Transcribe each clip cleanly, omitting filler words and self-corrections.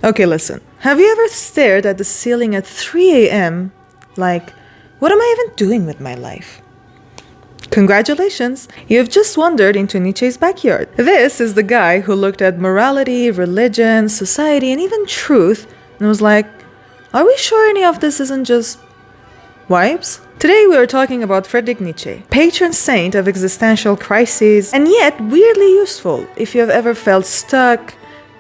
Okay, listen. Have you ever stared at the ceiling at 3 a.m. like, what am I even doing with my life? Congratulations! You've just wandered into Nietzsche's backyard. This is the guy who looked at morality, religion, society, and even truth and was like, are we sure any of this isn't just vibes? Today we are talking about Friedrich Nietzsche, patron saint of existential crises, and yet weirdly useful if you have ever felt stuck,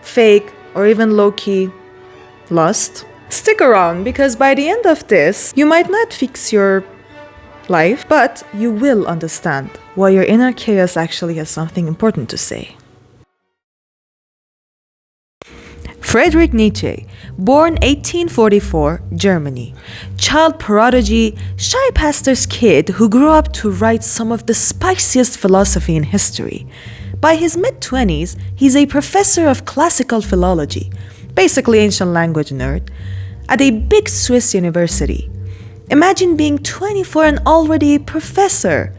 fake, or even low-key lost. Stick around, because by the end of this, you might not fix your life, but you will understand why your inner chaos actually has something important to say. Friedrich Nietzsche, born 1844, Germany. Child prodigy, shy pastor's kid who grew up to write some of the spiciest philosophy in history. By his mid-20s, he's a professor of classical philology, basically ancient language nerd, at a big Swiss university. Imagine being 24 and already a professor,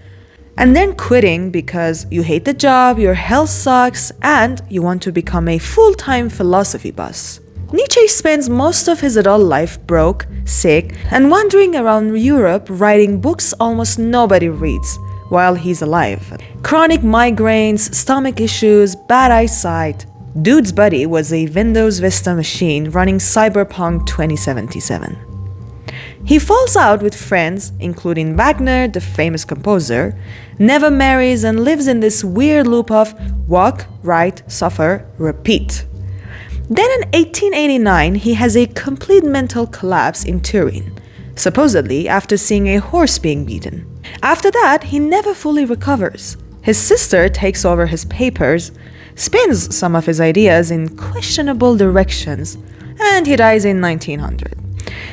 and then quitting because you hate the job, your health sucks, and you want to become a full-time philosophy buff. Nietzsche spends most of his adult life broke, sick, and wandering around Europe writing books almost nobody reads while he's alive. Chronic migraines, stomach issues, bad eyesight. Dude's buddy was a Windows Vista machine running Cyberpunk 2077. He falls out with friends, including Wagner, the famous composer, never marries, and lives in this weird loop of walk, write, suffer, repeat. Then in 1889, he has a complete mental collapse in Turin, supposedly after seeing a horse being beaten. After that, he never fully recovers. His sister takes over his papers, spins some of his ideas in questionable directions, and he dies in 1900.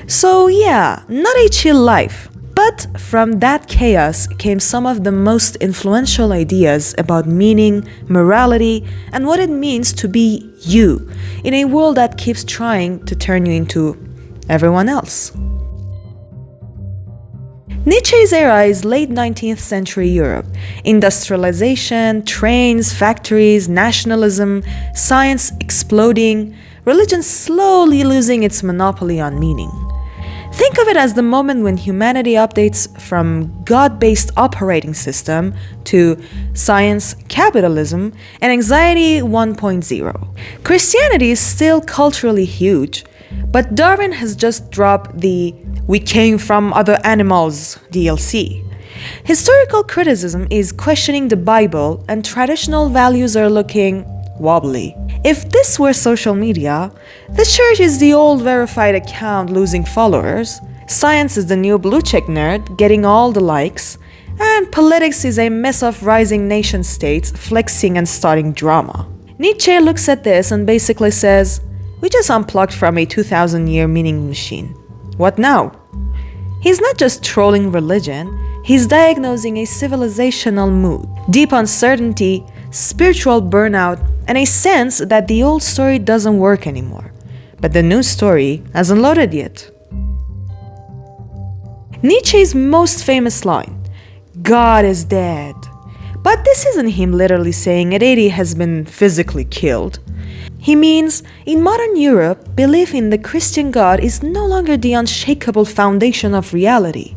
So yeah, not a chill life. But from that chaos came some of the most influential ideas about meaning, morality, and what it means to be you in a world that keeps trying to turn you into everyone else. Nietzsche's era is late 19th century Europe. Industrialization, trains, factories, nationalism, science exploding, religion slowly losing its monopoly on meaning. Think of it as the moment when humanity updates from God-based operating system to science, capitalism, and anxiety 1.0. Christianity is still culturally huge, but Darwin has just dropped the "we came from other animals" DLC. Historical criticism is questioning the Bible, and traditional values are looking wobbly. If this were social media, the church is the old verified account losing followers, science is the new blue check nerd getting all the likes, and politics is a mess of rising nation states flexing and starting drama. Nietzsche looks at this and basically says, we just unplugged from a 2,000-year meaning machine. What now? He's not just trolling religion, he's diagnosing a civilizational mood, deep uncertainty, spiritual burnout, and a sense that the old story doesn't work anymore. But the new story hasn't loaded yet. Nietzsche's most famous line, God is dead. But this isn't him literally saying a deity has been physically killed. He means, in modern Europe, belief in the Christian God is no longer the unshakable foundation of reality.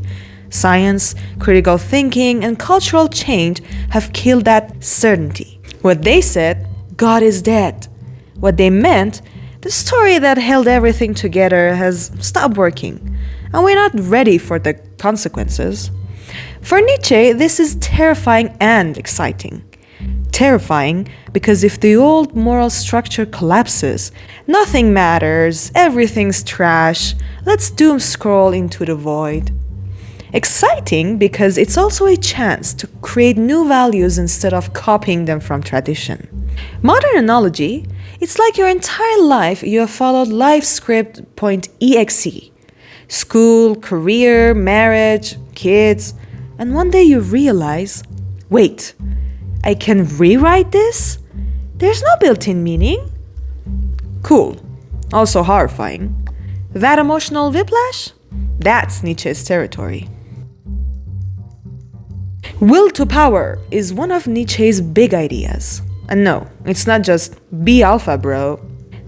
Science, critical thinking, and cultural change have killed that certainty. What they said, God is dead. What they meant, the story that held everything together has stopped working, and we're not ready for the consequences. For Nietzsche, this is terrifying and exciting. Terrifying because if the old moral structure collapses, nothing matters, everything's trash, let's doom scroll into the void. Exciting because it's also a chance to create new values instead of copying them from tradition. Modern analogy, it's like your entire life you have followed LifeScript.exe. School, career, marriage, kids, and one day you realize, wait, I can rewrite this? There's no built-in meaning? Cool. Also horrifying. That emotional whiplash? That's Nietzsche's territory. Will to power is one of Nietzsche's big ideas. And no, it's not just be alpha, bro.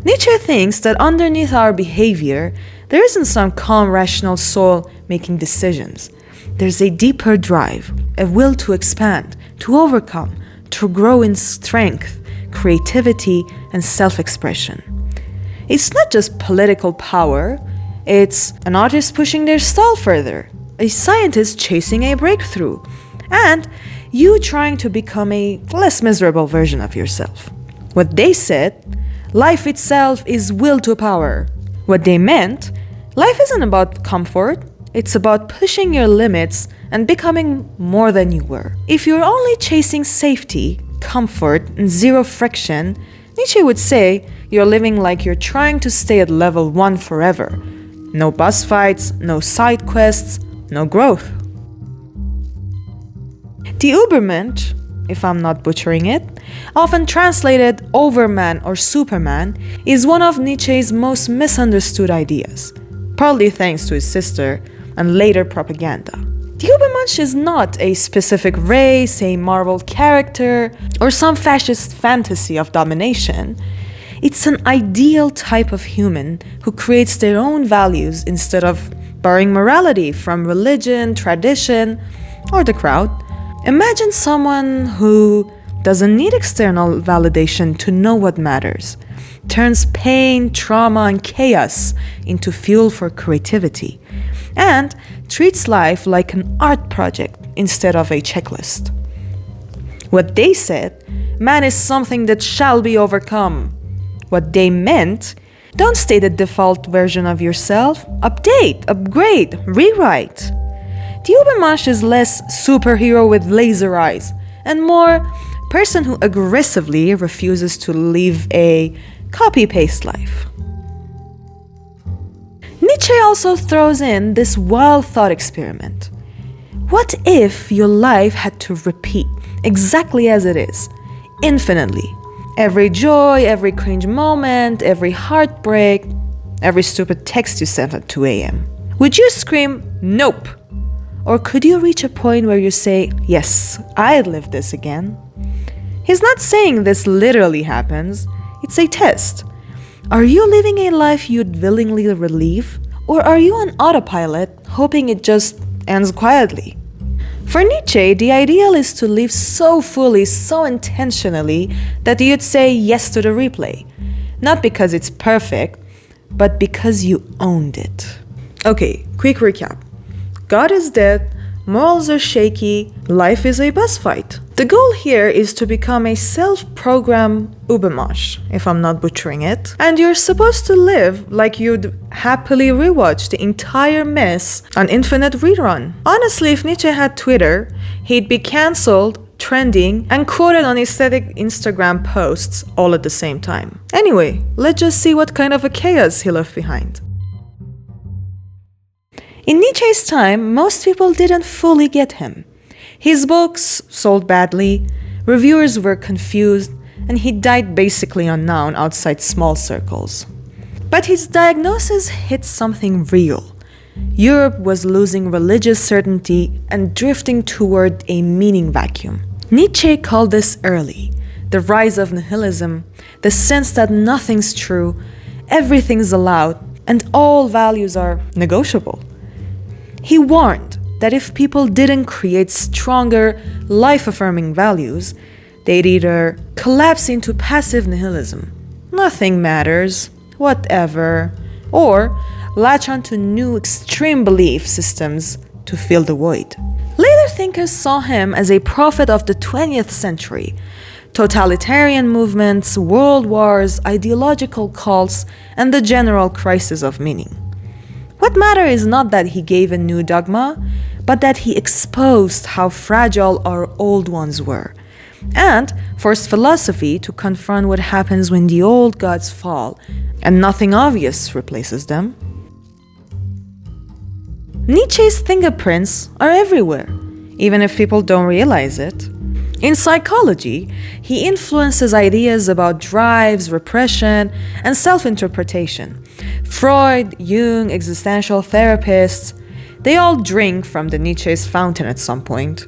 Nietzsche thinks that underneath our behavior, there isn't some calm, rational soul making decisions. There's a deeper drive, a will to expand, to overcome, to grow in strength, creativity, and self-expression. It's not just political power, it's an artist pushing their style further, a scientist chasing a breakthrough, and you trying to become a less miserable version of yourself. What they said, life itself is will to power. What they meant, life isn't about comfort, it's about pushing your limits and becoming more than you were. If you're only chasing safety, comfort, and zero friction, Nietzsche would say you're living like you're trying to stay at level 1 forever. No boss fights, no side quests, no growth. The Übermensch, if I'm not butchering it, often translated Overman or Superman, is one of Nietzsche's most misunderstood ideas, partly thanks to his sister and later propaganda. The Übermensch is not a specific race, a Marvel character, or some fascist fantasy of domination. It's an ideal type of human who creates their own values instead of borrowing morality from religion, tradition, or the crowd. Imagine someone who doesn't need external validation to know what matters, turns pain, trauma, and chaos into fuel for creativity, and treats life like an art project instead of a checklist. What they said, man is something that shall be overcome. What they meant, don't stay the default version of yourself, update, upgrade, rewrite. The Übermensch is less superhero with laser eyes and more person who aggressively refuses to live a copy-paste life. Nietzsche also throws in this wild thought experiment. What if your life had to repeat exactly as it is, infinitely? Every joy, every cringe moment, every heartbreak, every stupid text you sent at 2 a.m. Would you scream, nope? Or could you reach a point where you say, yes, I'd live this again? He's not saying this literally happens, it's a test. Are you living a life you'd willingly relive? Or are you on autopilot, hoping it just ends quietly? For Nietzsche, the ideal is to live so fully, so intentionally, that you'd say yes to the replay. Not because it's perfect, but because you owned it. Okay, quick recap. God is dead, morals are shaky, life is a bus fight. The goal here is to become a self-programmed Übermensch, if I'm not butchering it, and you're supposed to live like you'd happily rewatch the entire mess on infinite rerun. Honestly, if Nietzsche had Twitter, he'd be cancelled, trending, and quoted on aesthetic Instagram posts all at the same time. Anyway, let's just see what kind of a chaos he left behind. In Nietzsche's time, most people didn't fully get him. His books sold badly, reviewers were confused, and he died basically unknown outside small circles. But his diagnosis hit something real. Europe was losing religious certainty and drifting toward a meaning vacuum. Nietzsche called this early, the rise of nihilism, the sense that nothing's true, everything's allowed, and all values are negotiable. He warned that if people didn't create stronger, life-affirming values, they'd either collapse into passive nihilism, nothing matters, whatever, or latch onto new extreme belief systems to fill the void. Later thinkers saw him as a prophet of the 20th century. Totalitarian movements, world wars, ideological cults, and the general crisis of meaning. What matters is not that he gave a new dogma, but that he exposed how fragile our old ones were, and forced philosophy to confront what happens when the old gods fall and nothing obvious replaces them. Nietzsche's fingerprints are everywhere, even if people don't realize it. In psychology, he influences ideas about drives, repression, and self-interpretation. Freud, Jung, existential therapists, they all drink from the Nietzsche's fountain at some point.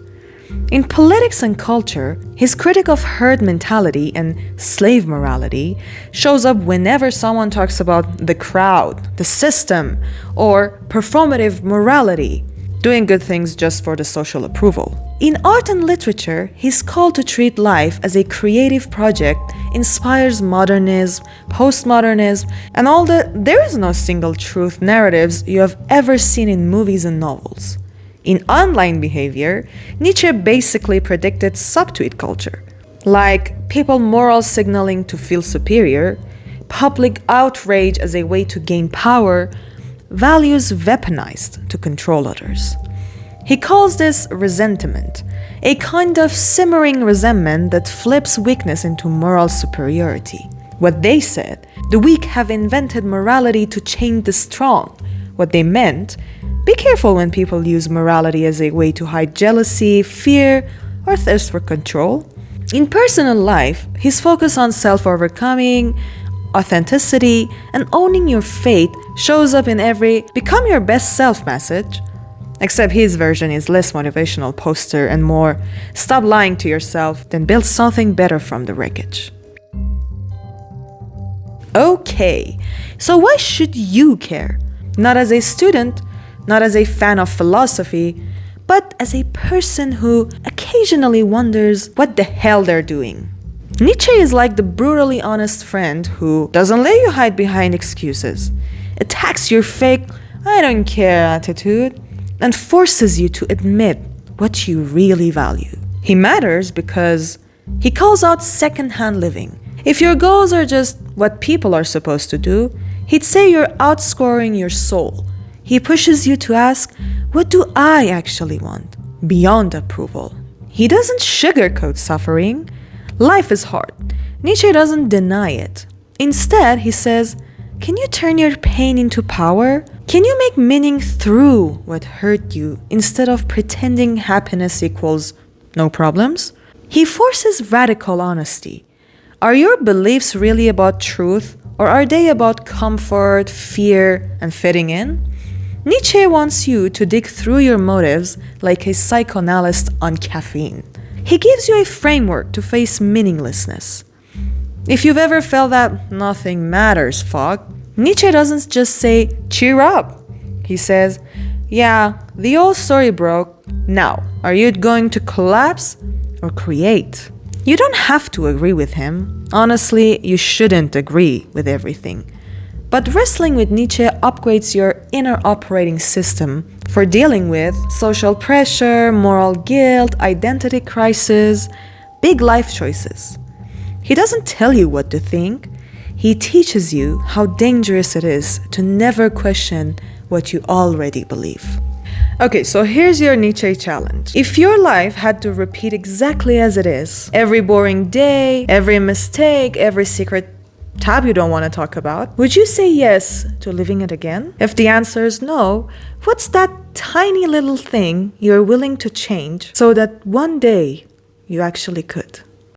In Politics and Culture, his critique of herd mentality and slave morality shows up whenever someone talks about the crowd, the system, or performative morality, doing good things just for the social approval. In art and literature, his call to treat life as a creative project inspires modernism, postmodernism, and all the there is no single truth narratives you have ever seen in movies and novels. In online behavior, Nietzsche basically predicted subtweet culture, like people moral signaling to feel superior, public outrage as a way to gain power, values weaponized to control others. He calls this resentment, a kind of simmering resentment that flips weakness into moral superiority. What they said, the weak have invented morality to change the strong. What they meant, be careful when people use morality as a way to hide jealousy, fear, or thirst for control. In personal life, his focus on self-overcoming, authenticity, and owning your faith shows up in every "become your best self" message. Except his version is less motivational poster and more "stop lying to yourself, then build something better from the wreckage." Okay, so why should you care? Not as a student, not as a fan of philosophy, but as a person who occasionally wonders what the hell they're doing. Nietzsche is like the brutally honest friend who doesn't let you hide behind excuses, attacks your fake "I don't care" attitude, and forces you to admit what you really value. He matters because he calls out second-hand living. If your goals are just what people are supposed to do, he'd say you're outscoring your soul. He pushes you to ask, what do I actually want? Beyond approval. He doesn't sugarcoat suffering. Life is hard. Nietzsche doesn't deny it. Instead, he says, can you turn your pain into power? Can you make meaning through what hurt you instead of pretending happiness equals no problems? He forces radical honesty. Are your beliefs really about truth, or are they about comfort, fear, and fitting in? Nietzsche wants you to dig through your motives like a psychoanalyst on caffeine. He gives you a framework to face meaninglessness. If you've ever felt that nothing matters fog, Nietzsche doesn't just say, cheer up. He says, yeah, the old story broke. Now, are you going to collapse or create? You don't have to agree with him. Honestly, you shouldn't agree with everything. But wrestling with Nietzsche upgrades your inner operating system for dealing with social pressure, moral guilt, identity crisis, big life choices. He doesn't tell you what to think. He teaches you how dangerous it is to never question what you already believe. Okay, so here's your Nietzsche challenge. If your life had to repeat exactly as it is, every boring day, every mistake, every secret tab you don't want to talk about, would you say yes to living it again? If the answer is no, what's that tiny little thing you're willing to change so that one day you actually could?